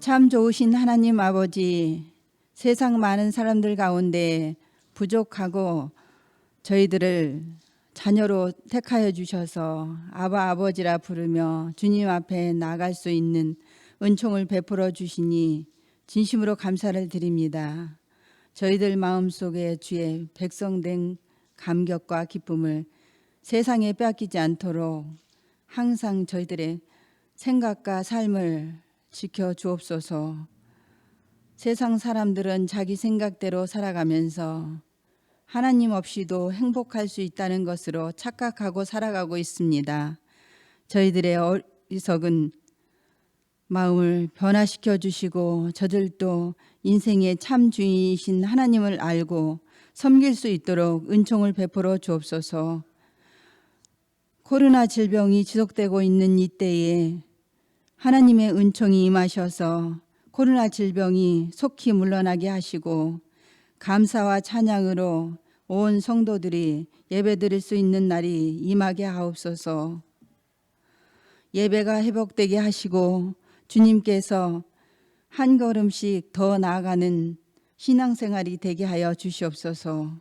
참 좋으신 하나님 아버지, 세상 많은 사람들 가운데 부족하고 저희들을 자녀로 택하여 주셔서 아바 아버지라 부르며 주님 앞에 나갈 수 있는 은총을 베풀어 주시니 진심으로 감사를 드립니다. 저희들 마음속에 주의 백성된 감격과 기쁨을 세상에 빼앗기지 않도록 항상 저희들의 생각과 삶을 지켜 주옵소서. 세상 사람들은 자기 생각대로 살아가면서 하나님 없이도 행복할 수 있다는 것으로 착각하고 살아가고 있습니다. 저희들의 어리석은 마음을 변화시켜 주시고 저들도 인생의 참 주인이신 하나님을 알고 섬길 수 있도록 은총을 베풀어 주옵소서. 코로나 질병이 지속되고 있는 이때에 하나님의 은총이 임하셔서 코로나 질병이 속히 물러나게 하시고 감사와 찬양으로 온 성도들이 예배드릴 수 있는 날이 임하게 하옵소서. 예배가 회복되게 하시고 주님께서 한 걸음씩 더 나아가는 신앙생활이 되게 하여 주시옵소서.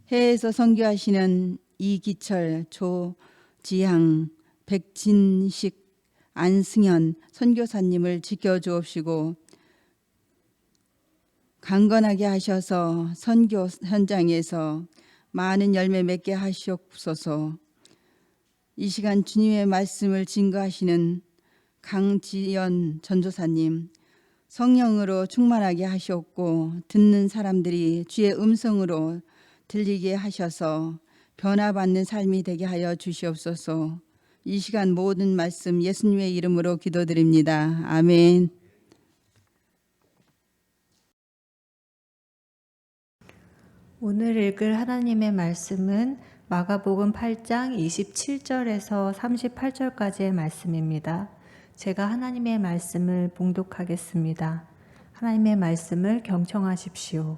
해외에서 선교하시는 이기철, 조지향, 백진식, 안승현 선교사님을 지켜주옵시고 강건하게 하셔서 선교 현장에서 많은 열매 맺게 하시옵소서. 이 시간 주님의 말씀을 증거하시는 강지연 전도사님 성령으로 충만하게 하시옵고 듣는 사람들이 주의 음성으로 들리게 하셔서 변화받는 삶이 되게 하여 주시옵소서. 이 시간 모든 말씀 예수님의 이름으로 기도드립니다. 아멘. 오늘 읽을 하나님의 말씀은 마가복음 8장 27절에서 38절까지의 말씀입니다. 제가 하나님의 말씀을 봉독하겠습니다. 하나님의 말씀을 경청하십시오.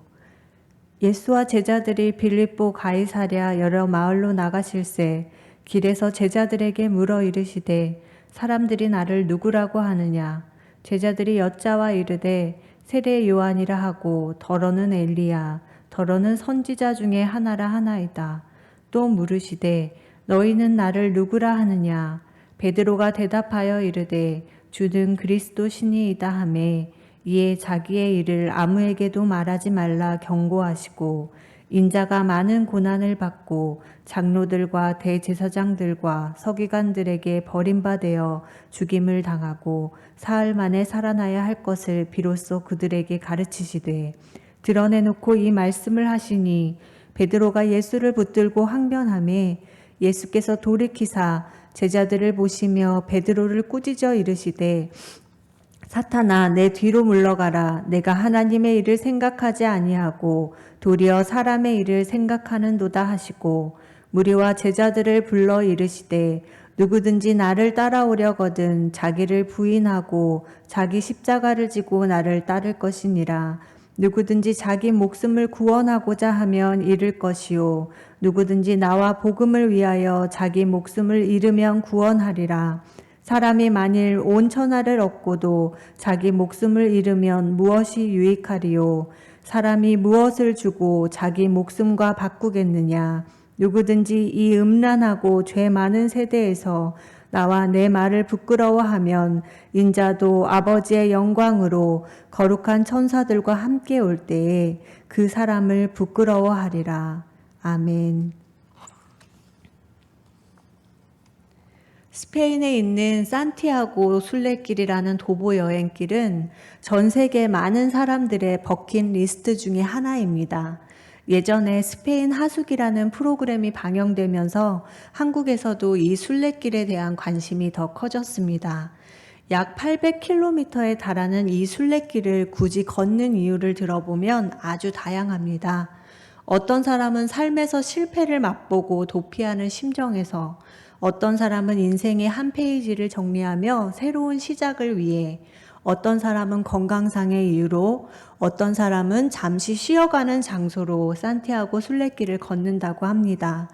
예수와 제자들이 빌립보 가이사랴 여러 마을로 나가실새 길에서 제자들에게 물어 이르시되 사람들이 나를 누구라고 하느냐. 제자들이 여짜와 이르되 세례 요한이라 하고 더러는 엘리야 더러는 선지자 중에 하나라 하나이다. 또 물으시되 너희는 나를 누구라 하느냐. 베드로가 대답하여 이르되 주는 그리스도 신이이다 하매 이에 자기의 일을 아무에게도 말하지 말라 경고하시고 인자가 많은 고난을 받고 장로들과 대제사장들과 서기관들에게 버림받아 죽임을 당하고 사흘 만에 살아나야 할 것을 비로소 그들에게 가르치시되 드러내놓고 이 말씀을 하시니 베드로가 예수를 붙들고 항변하매 예수께서 돌이키사 제자들을 보시며 베드로를 꾸짖어 이르시되 사탄아 내 뒤로 물러가라. 내가 하나님의 일을 생각하지 아니하고 도리어 사람의 일을 생각하는도다 하시고 무리와 제자들을 불러 이르시되 누구든지 나를 따라오려거든 자기를 부인하고 자기 십자가를 지고 나를 따를 것이니라. 누구든지 자기 목숨을 구원하고자 하면 잃을 것이요 누구든지 나와 복음을 위하여 자기 목숨을 잃으면 구원하리라. 사람이 만일 온 천하를 얻고도 자기 목숨을 잃으면 무엇이 유익하리요? 사람이 무엇을 주고 자기 목숨과 바꾸겠느냐? 누구든지 이 음란하고 죄 많은 세대에서 나와 내 말을 부끄러워하면 인자도 아버지의 영광으로 거룩한 천사들과 함께 올 때에 그 사람을 부끄러워하리라. 아멘. 스페인에 있는 산티아고 순례길이라는 도보 여행길은 전 세계 많은 사람들의 버킷리스트 중에 하나입니다. 예전에 스페인 하숙이라는 프로그램이 방영되면서 한국에서도 이 순례길에 대한 관심이 더 커졌습니다. 약 800km에 달하는 이 순례길을 굳이 걷는 이유를 들어보면 아주 다양합니다. 어떤 사람은 삶에서 실패를 맛보고 도피하는 심정에서, 어떤 사람은 인생의 한 페이지를 정리하며 새로운 시작을 위해, 어떤 사람은 건강상의 이유로, 어떤 사람은 잠시 쉬어가는 장소로 산티아고 순례길을 걷는다고 합니다.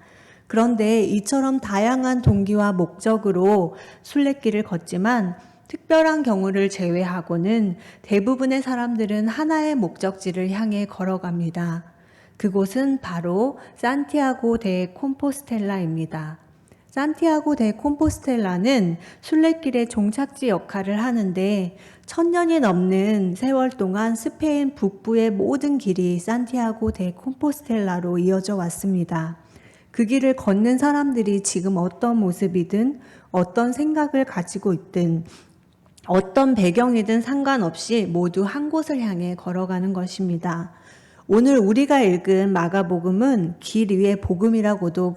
그런데 이처럼 다양한 동기와 목적으로 순례길을 걷지만 특별한 경우를 제외하고는 대부분의 사람들은 하나의 목적지를 향해 걸어갑니다. 그곳은 바로 산티아고 데 콤포스텔라입니다. 산티아고 데 콤포스텔라는 순례길의 종착지 역할을 하는데 1000년이 넘는 세월 동안 스페인 북부의 모든 길이 산티아고 데 콤포스텔라로 이어져 왔습니다. 그 길을 걷는 사람들이 지금 어떤 모습이든 어떤 생각을 가지고 있든 어떤 배경이든 상관없이 모두 한 곳을 향해 걸어가는 것입니다. 오늘 우리가 읽은 마가복음은 길 위의 복음이라고도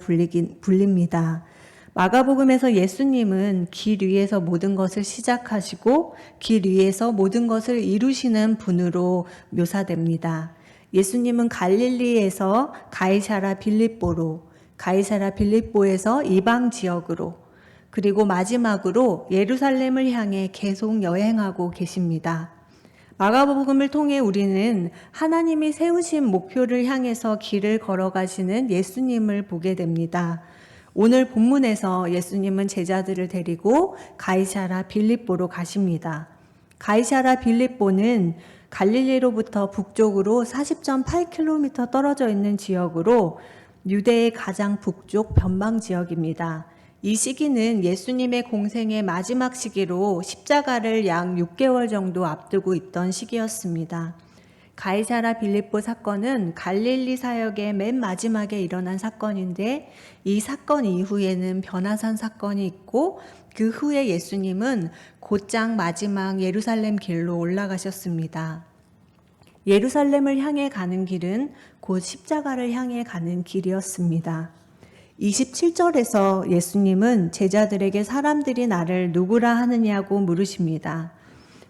불립니다. 마가복음에서 예수님은 길 위에서 모든 것을 시작하시고 길 위에서 모든 것을 이루시는 분으로 묘사됩니다. 예수님은 갈릴리에서 가이사라 빌립보로, 가이사라 빌립보에서 이방 지역으로, 그리고 마지막으로 예루살렘을 향해 계속 여행하고 계십니다. 마가복음을 통해 우리는 하나님이 세우신 목표를 향해서 길을 걸어가시는 예수님을 보게 됩니다. 오늘 본문에서 예수님은 제자들을 데리고 가이사라 빌립보로 가십니다. 가이사라 빌립보는 갈릴리로부터 북쪽으로 40.8km 떨어져 있는 지역으로 유대의 가장 북쪽 변방 지역입니다. 이 시기는 예수님의 공생의 마지막 시기로 십자가를 약 6개월 정도 앞두고 있던 시기였습니다. 가이사라 빌립보 사건은 갈릴리 사역의 맨 마지막에 일어난 사건인데 이 사건 이후에는 변화산 사건이 있고 그 후에 예수님은 곧장 마지막 예루살렘 길로 올라가셨습니다. 예루살렘을 향해 가는 길은 곧 십자가를 향해 가는 길이었습니다. 27절에서 예수님은 제자들에게 사람들이 나를 누구라 하느냐고 물으십니다.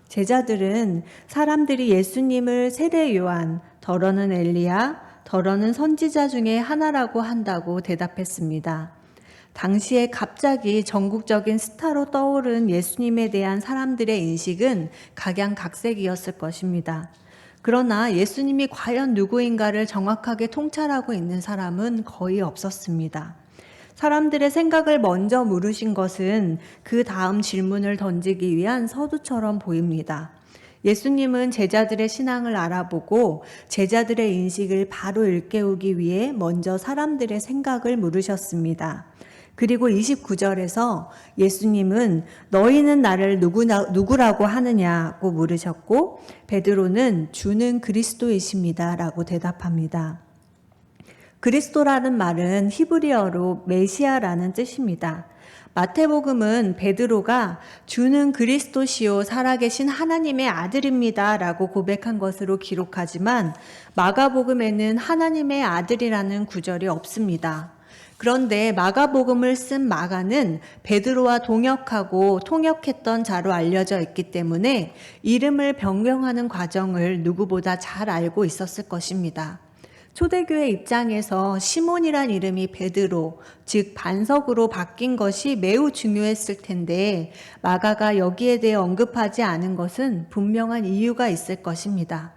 제자들은 사람들이 예수님을 세례 요한, 더러는 엘리야, 더러는 선지자 중에 하나라고 한다고 대답했습니다. 당시에 갑자기 전국적인 스타로 떠오른 예수님에 대한 사람들의 인식은 각양각색이었을 것입니다. 그러나 예수님이 과연 누구인가를 정확하게 통찰하고 있는 사람은 거의 없었습니다. 사람들의 생각을 먼저 물으신 것은 그 다음 질문을 던지기 위한 서두처럼 보입니다. 예수님은 제자들의 신앙을 알아보고 제자들의 인식을 바로 일깨우기 위해 먼저 사람들의 생각을 물으셨습니다. 그리고 29절에서 예수님은 너희는 나를 누구라고 하느냐고 물으셨고 베드로는 주는 그리스도이십니다 라고 대답합니다. 그리스도라는 말은 히브리어로 메시아라는 뜻입니다. 마태복음은 베드로가 주는 그리스도시요 살아계신 하나님의 아들입니다 라고 고백한 것으로 기록하지만 마가복음에는 하나님의 아들이라는 구절이 없습니다. 그런데 마가복음을 쓴 마가는 베드로와 동역하고 통역했던 자로 알려져 있기 때문에 이름을 변경하는 과정을 누구보다 잘 알고 있었을 것입니다. 초대교회 입장에서 시몬이란 이름이 베드로, 즉 반석으로 바뀐 것이 매우 중요했을 텐데 마가가 여기에 대해 언급하지 않은 것은 분명한 이유가 있을 것입니다.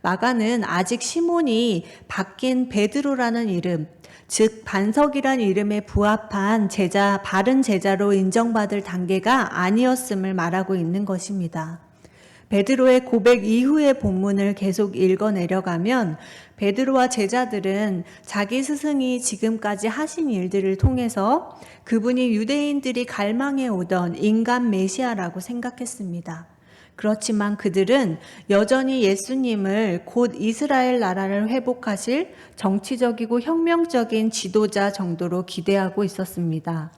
마가는 아직 시몬이 바뀐 베드로라는 이름, 즉 반석이란 이름에 부합한 제자, 바른 제자로 인정받을 단계가 아니었음을 말하고 있는 것입니다. 베드로의 고백 이후의 본문을 계속 읽어 내려가면 베드로와 제자들은 자기 스승이 지금까지 하신 일들을 통해서 그분이 유대인들이 갈망해 오던 인간 메시아라고 생각했습니다. 그렇지만 그들은 여전히 예수님을 곧 이스라엘 나라를 회복하실 정치적이고 혁명적인 지도자 정도로 기대하고 있었습니다.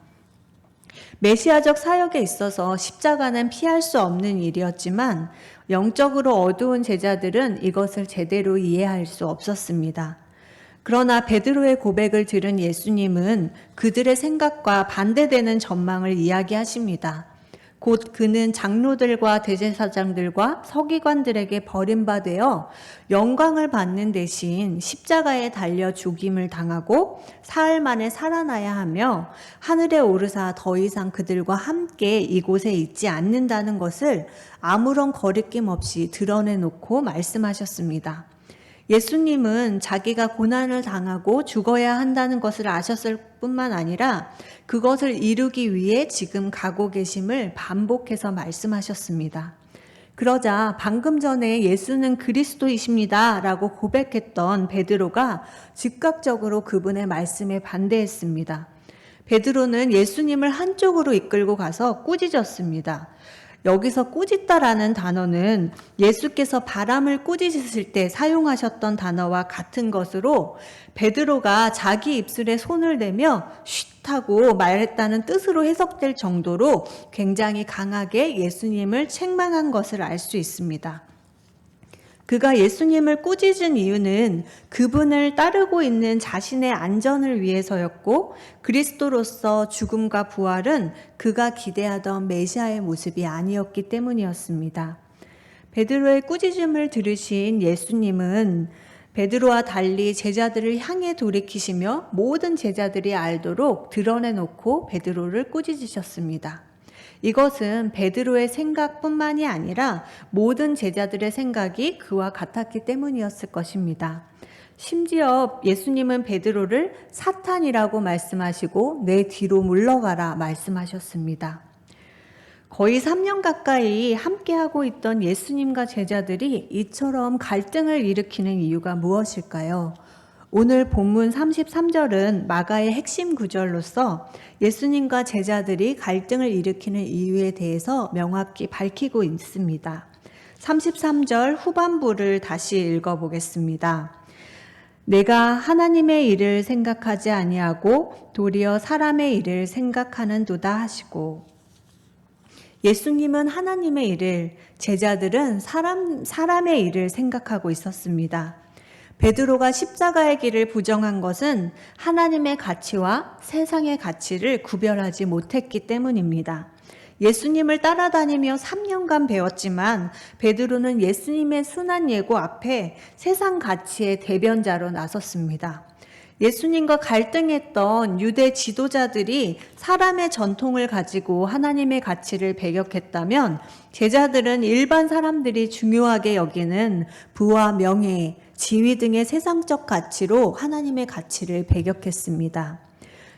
메시아적 사역에 있어서 십자가는 피할 수 없는 일이었지만 영적으로 어두운 제자들은 이것을 제대로 이해할 수 없었습니다. 그러나 베드로의 고백을 들은 예수님은 그들의 생각과 반대되는 전망을 이야기하십니다. 곧 그는 장로들과 대제사장들과 서기관들에게 버림받아 영광을 받는 대신 십자가에 달려 죽임을 당하고 사흘 만에 살아나야 하며 하늘에 오르사 더 이상 그들과 함께 이곳에 있지 않는다는 것을 아무런 거리낌 없이 드러내놓고 말씀하셨습니다. 예수님은 자기가 고난을 당하고 죽어야 한다는 것을 아셨을 뿐만 아니라 그것을 이루기 위해 지금 가고 계심을 반복해서 말씀하셨습니다. 그러자 방금 전에 예수는 그리스도이십니다 라고 고백했던 베드로가 즉각적으로 그분의 말씀에 반대했습니다. 베드로는 예수님을 한쪽으로 이끌고 가서 꾸짖었습니다. 여기서 꾸짖다라는 단어는 예수께서 바람을 꾸짖으실 때 사용하셨던 단어와 같은 것으로 베드로가 자기 입술에 손을 대며 쉿 하고 말했다는 뜻으로 해석될 정도로 굉장히 강하게 예수님을 책망한 것을 알 수 있습니다. 그가 예수님을 꾸짖은 이유는 그분을 따르고 있는 자신의 안전을 위해서였고 그리스도로서 죽음과 부활은 그가 기대하던 메시아의 모습이 아니었기 때문이었습니다. 베드로의 꾸짖음을 들으신 예수님은 베드로와 달리 제자들을 향해 돌이키시며 모든 제자들이 알도록 드러내놓고 베드로를 꾸짖으셨습니다. 이것은 베드로의 생각뿐만이 아니라 모든 제자들의 생각이 그와 같았기 때문이었을 것입니다. 심지어 예수님은 베드로를 사탄이라고 말씀하시고 내 뒤로 물러가라 말씀하셨습니다. 거의 3년 가까이 함께하고 있던 예수님과 제자들이 이처럼 갈등을 일으키는 이유가 무엇일까요? 오늘 본문 33절은 마가의 핵심 구절로서 예수님과 제자들이 갈등을 일으키는 이유에 대해서 명확히 밝히고 있습니다. 33절 후반부를 다시 읽어보겠습니다. 내가 하나님의 일을 생각하지 아니하고 도리어 사람의 일을 생각하는도다 하시고, 예수님은 하나님의 일을, 제자들은 사람의 일을 생각하고 있었습니다. 베드로가 십자가의 길을 부정한 것은 하나님의 가치와 세상의 가치를 구별하지 못했기 때문입니다. 예수님을 따라다니며 3년간 배웠지만 베드로는 예수님의 순한 예고 앞에 세상 가치의 대변자로 나섰습니다. 예수님과 갈등했던 유대 지도자들이 사람의 전통을 가지고 하나님의 가치를 배격했다면 제자들은 일반 사람들이 중요하게 여기는 부와 명예, 지위 등의 세상적 가치로 하나님의 가치를 배격했습니다.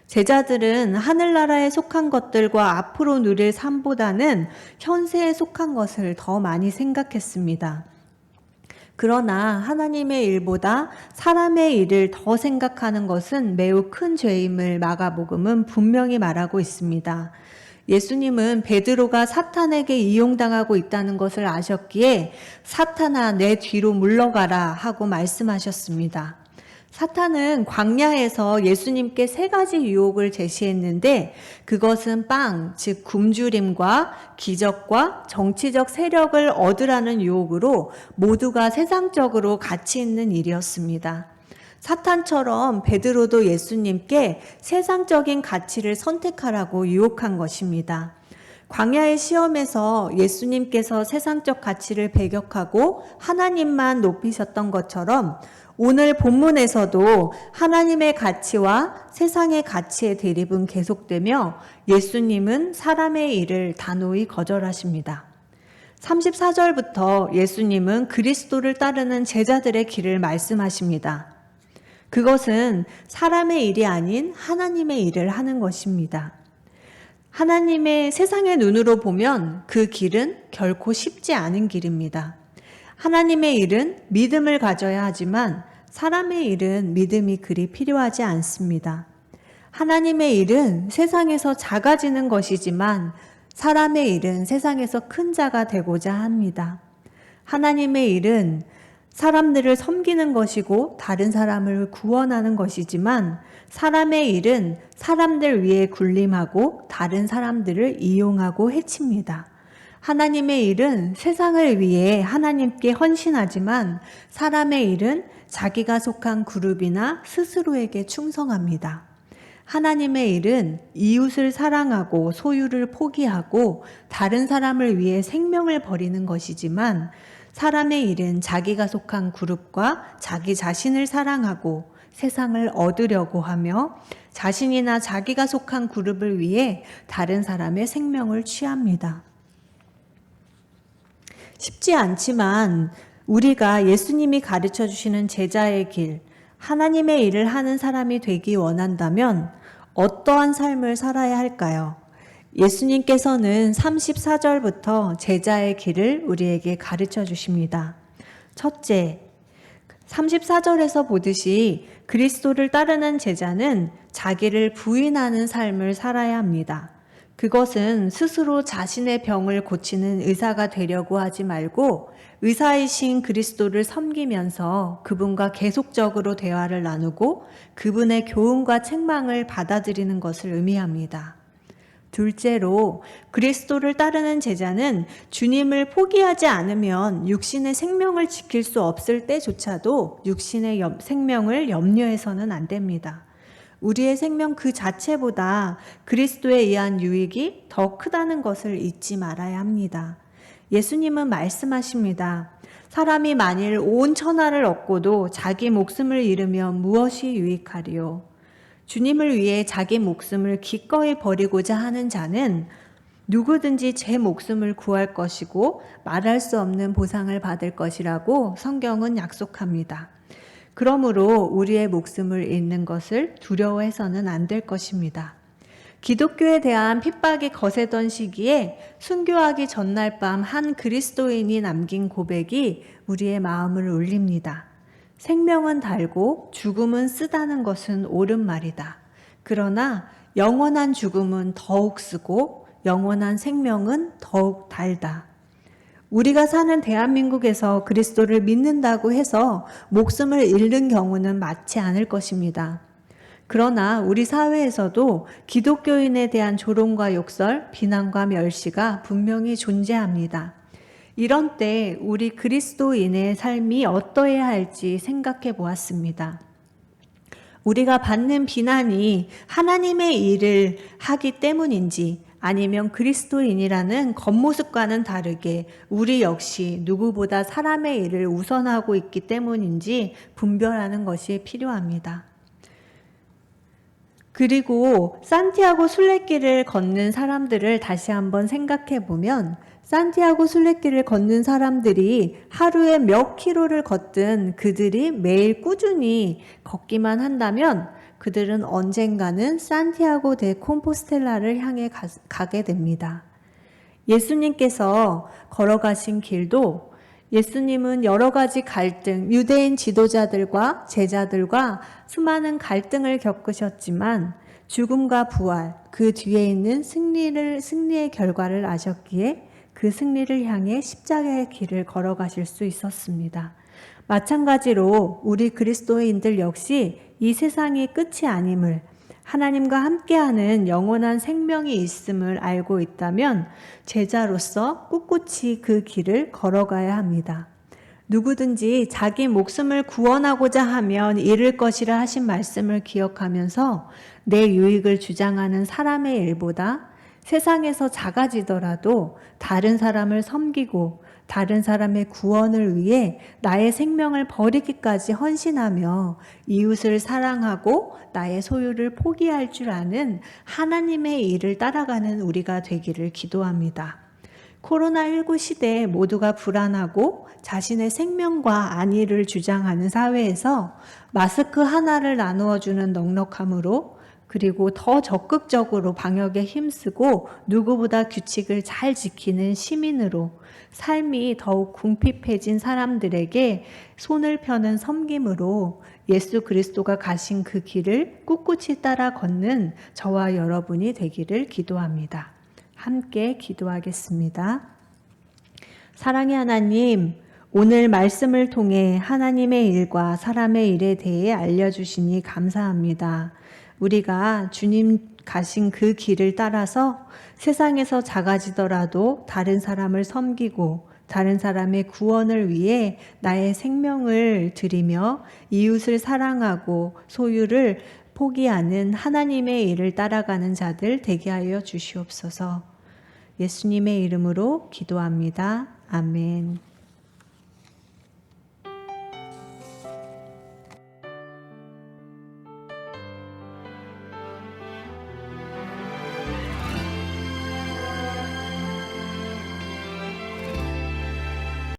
제자들은 하늘나라에 속한 것들과 앞으로 누릴 삶보다는 현세에 속한 것을 더 많이 생각했습니다. 그러나 하나님의 일보다 사람의 일을 더 생각하는 것은 매우 큰 죄임을 마가복음은 분명히 말하고 있습니다. 예수님은 베드로가 사탄에게 이용당하고 있다는 것을 아셨기에 사탄아 내 뒤로 물러가라 하고 말씀하셨습니다. 사탄은 광야에서 예수님께 3가지 유혹을 제시했는데 그것은 빵, 즉 굶주림과 기적과 정치적 세력을 얻으라는 유혹으로 모두가 세상적으로 가치 있는 일이었습니다. 사탄처럼 베드로도 예수님께 세상적인 가치를 선택하라고 유혹한 것입니다. 광야의 시험에서 예수님께서 세상적 가치를 배격하고 하나님만 높이셨던 것처럼 오늘 본문에서도 하나님의 가치와 세상의 가치의 대립은 계속되며 예수님은 사람의 일을 단호히 거절하십니다. 34절부터 예수님은 그리스도를 따르는 제자들의 길을 말씀하십니다. 그것은 사람의 일이 아닌 하나님의 일을 하는 것입니다. 하나님의 세상의 눈으로 보면 그 길은 결코 쉽지 않은 길입니다. 하나님의 일은 믿음을 가져야 하지만 사람의 일은 믿음이 그리 필요하지 않습니다. 하나님의 일은 세상에서 작아지는 것이지만 사람의 일은 세상에서 큰 자가 되고자 합니다. 하나님의 일은 사람들을 섬기는 것이고 다른 사람을 구원하는 것이지만 사람의 일은 사람들 위에 군림하고 다른 사람들을 이용하고 해칩니다. 하나님의 일은 세상을 위해 하나님께 헌신하지만 사람의 일은 자기가 속한 그룹이나 스스로에게 충성합니다. 하나님의 일은 이웃을 사랑하고 소유를 포기하고 다른 사람을 위해 생명을 버리는 것이지만 사람의 일은 자기가 속한 그룹과 자기 자신을 사랑하고 세상을 얻으려고 하며 자신이나 자기가 속한 그룹을 위해 다른 사람의 생명을 취합니다. 쉽지 않지만 우리가 예수님이 가르쳐 주시는 제자의 길, 하나님의 일을 하는 사람이 되기 원한다면 어떠한 삶을 살아야 할까요? 예수님께서는 34절부터 제자의 길을 우리에게 가르쳐 주십니다. 첫째, 34절에서 보듯이 그리스도를 따르는 제자는 자기를 부인하는 삶을 살아야 합니다. 그것은 스스로 자신의 병을 고치는 의사가 되려고 하지 말고 의사이신 그리스도를 섬기면서 그분과 계속적으로 대화를 나누고 그분의 교훈과 책망을 받아들이는 것을 의미합니다. 둘째로 그리스도를 따르는 제자는 주님을 포기하지 않으면 육신의 생명을 지킬 수 없을 때조차도 육신의 생명을 염려해서는 안 됩니다. 우리의 생명 그 자체보다 그리스도에 의한 유익이 더 크다는 것을 잊지 말아야 합니다. 예수님은 말씀하십니다. 사람이 만일 온 천하를 얻고도 자기 목숨을 잃으면 무엇이 유익하리요? 주님을 위해 자기 목숨을 기꺼이 버리고자 하는 자는 누구든지 제 목숨을 구할 것이고 말할 수 없는 보상을 받을 것이라고 성경은 약속합니다. 그러므로 우리의 목숨을 잃는 것을 두려워해서는 안 될 것입니다. 기독교에 대한 핍박이 거세던 시기에 순교하기 전날 밤 한 그리스도인이 남긴 고백이 우리의 마음을 울립니다. 생명은 달고 죽음은 쓰다는 것은 옳은 말이다. 그러나 영원한 죽음은 더욱 쓰고 영원한 생명은 더욱 달다. 우리가 사는 대한민국에서 그리스도를 믿는다고 해서 목숨을 잃는 경우는 많지 않을 것입니다. 그러나 우리 사회에서도 기독교인에 대한 조롱과 욕설, 비난과 멸시가 분명히 존재합니다. 이런 때 우리 그리스도인의 삶이 어떠해야 할지 생각해 보았습니다. 우리가 받는 비난이 하나님의 일을 하기 때문인지 아니면 그리스도인이라는 겉모습과는 다르게 우리 역시 누구보다 사람의 일을 우선하고 있기 때문인지 분별하는 것이 필요합니다. 그리고 산티아고 순례길을 걷는 사람들을 다시 한번 생각해 보면 산티아고 순례길을 걷는 사람들이 하루에 몇 킬로를 걷든 그들이 매일 꾸준히 걷기만 한다면 그들은 언젠가는 산티아고 데 콤포스텔라를 향해 가게 됩니다. 예수님께서 걸어가신 길도 예수님은 여러 가지 갈등, 유대인 지도자들과 제자들과 수많은 갈등을 겪으셨지만 죽음과 부활, 그 뒤에 있는 승리의 결과를 아셨기에 그 승리를 향해 십자가의 길을 걸어가실 수 있었습니다. 마찬가지로 우리 그리스도인들 역시 이 세상이 끝이 아님을, 하나님과 함께하는 영원한 생명이 있음을 알고 있다면 제자로서 꿋꿋이 그 길을 걸어가야 합니다. 누구든지 자기 목숨을 구원하고자 하면 잃을 것이라 하신 말씀을 기억하면서 내 유익을 주장하는 사람의 일보다 세상에서 작아지더라도 다른 사람을 섬기고 다른 사람의 구원을 위해 나의 생명을 버리기까지 헌신하며 이웃을 사랑하고 나의 소유를 포기할 줄 아는 하나님의 일을 따라가는 우리가 되기를 기도합니다. 코로나19 시대에 모두가 불안하고 자신의 생명과 안위를 주장하는 사회에서 마스크 하나를 나누어주는 넉넉함으로 그리고 더 적극적으로 방역에 힘쓰고 누구보다 규칙을 잘 지키는 시민으로 삶이 더욱 궁핍해진 사람들에게 손을 펴는 섬김으로 예수 그리스도가 가신 그 길을 꿋꿋이 따라 걷는 저와 여러분이 되기를 기도합니다. 함께 기도하겠습니다. 사랑의 하나님, 오늘 말씀을 통해 하나님의 일과 사람의 일에 대해 알려주시니 감사합니다. 우리가 주님 가신 그 길을 따라서 세상에서 작아지더라도 다른 사람을 섬기고 다른 사람의 구원을 위해 나의 생명을 드리며 이웃을 사랑하고 소유를 포기하는 하나님의 일을 따라가는 자들 되게 하여 주시옵소서. 예수님의 이름으로 기도합니다. 아멘.